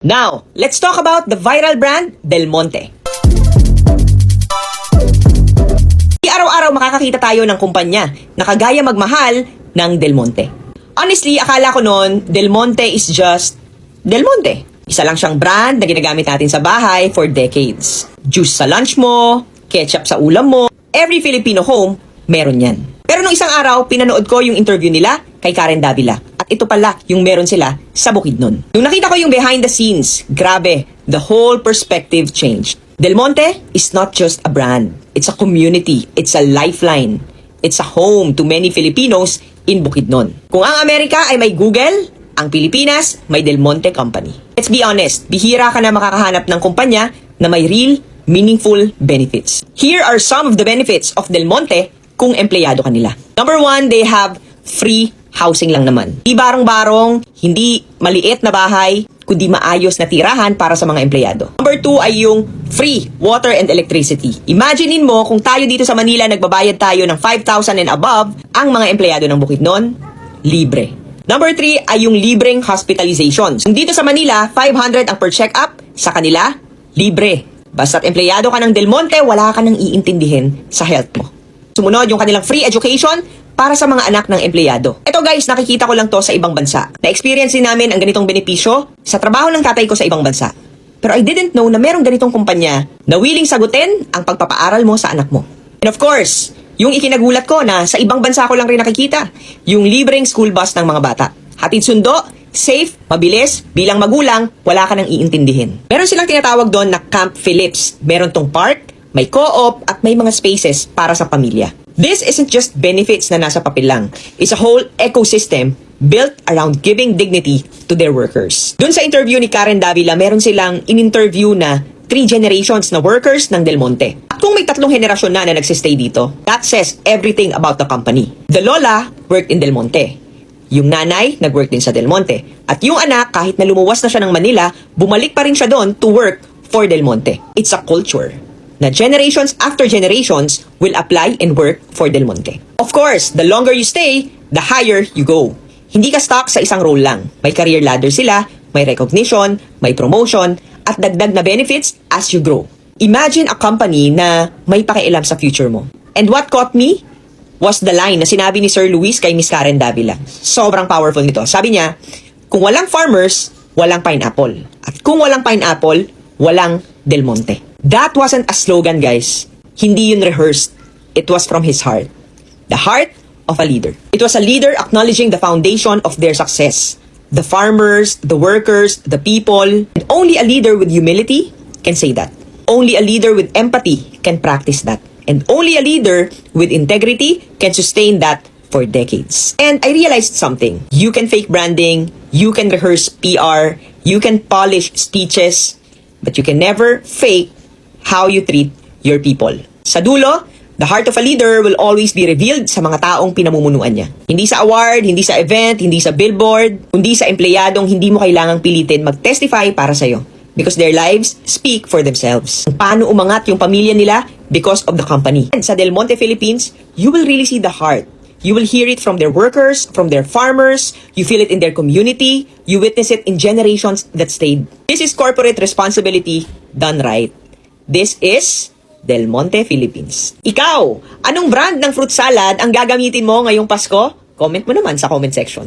Now, let's talk about the viral brand, Del Monte. Araw-araw makakakita tayo ng kumpanya na kagaya magmahal ng Del Monte. Honestly, akala ko noon, Del Monte is just Del Monte. Isa lang siyang brand na ginagamit natin sa bahay for decades. Juice sa lunch mo, ketchup sa ulam mo, every Filipino home, meron yan. Pero nung isang araw, pinanood ko yung interview nila kay Karen Davila. At ito pala yung meron sila sa Bukidnon. Nung nakita ko yung behind the scenes, grabe, the whole perspective changed. Del Monte is not just a brand. It's a community. It's a lifeline. It's a home to many Filipinos in Bukidnon. Kung ang Amerika ay may Google, ang Pilipinas may Del Monte Company. Let's be honest, bihira ka na makakahanap ng kumpanya na may real, meaningful benefits. Here are some of the benefits of Del Monte kung empleyado ka nila. Number 1, they have free housing lang naman. Di barong-barong, hindi maliit na bahay, kundi maayos na tirahan para sa mga empleyado. Number 2 ay yung free water and electricity. Imaginein mo kung tayo dito sa Manila nagbabayad tayo ng 5,000 and above, ang mga empleyado ng Bukidnon, libre. Number 3 ay yung libreng hospitalizations. Kung dito sa Manila, 500 ang per check-up, sa kanila, libre. Basta't empleyado ka ng Del Monte, wala ka nang iintindihin sa health mo. Sumunod yung kanilang free education para sa mga anak ng empleyado. Ito guys, nakikita ko lang to sa ibang bansa. Na-experience din namin ang ganitong benepisyo sa trabaho ng tatay ko sa ibang bansa. Pero I didn't know na merong ganitong kumpanya na willing sagutin ang pagpapaaral mo sa anak mo. And of course, yung ikinagulat ko na sa ibang bansa ko lang rin nakikita, yung libreng school bus ng mga bata. Hatid sundo, safe, mabilis, bilang magulang, wala ka nang iintindihin. Meron silang tinatawag doon na Camp Phillips. Meron tong park, may co-op at may mga spaces para sa pamilya. This isn't just benefits na nasa papel lang. It's a whole ecosystem built around giving dignity to their workers. Doon sa interview ni Karen Davila, meron silang in-interview na 3 generations na workers ng Del Monte. At kung may 3 henerasyon na nagsistay dito, that says everything about the company. The lola worked in Del Monte. Yung nanay, nag-work din sa Del Monte. At yung anak, kahit na lumuwas na siya ng Manila, bumalik pa rin siya doon to work for Del Monte. It's a culture na generations after generations will apply and work for Del Monte. Of course, the longer you stay, the higher you go. Hindi ka stuck sa isang role lang. May career ladder sila, may recognition, may promotion, at dagdag na benefits as you grow. Imagine a company na may pakialam sa future mo. And what caught me was the line na sinabi ni Sir Luis kay Miss Karen Davila. Sobrang powerful nito. Sabi niya, kung walang farmers, walang pineapple. At kung walang pineapple, walang Del Monte. That wasn't a slogan, guys. Hindi yun rehearsed. It was from his heart. The heart of a leader. It was a leader acknowledging the foundation of their success. The farmers, the workers, the people. And only a leader with humility can say that. Only a leader with empathy can practice that. And only a leader with integrity can sustain that for decades. And I realized something. You can fake branding, you can rehearse PR, you can polish speeches, but you can never fake how you treat your people. Sa dulo, the heart of a leader will always be revealed sa mga taong pinamumunuan niya. Hindi sa award, hindi sa event, hindi sa billboard, kundi sa empleyadong hindi mo kailangang pilitin mag-testify para sa'yo. Because their lives speak for themselves. Paano umangat yung pamilya nila because of the company. And sa Del Monte Philippines, you will really see the heart. You will hear it from their workers, from their farmers, you feel it in their community, you witness it in generations that stayed. This is corporate responsibility done right. This is Del Monte Philippines. Ikaw, anong brand ng fruit salad ang gagamitin mo ngayong Pasko? Comment mo naman sa comment section.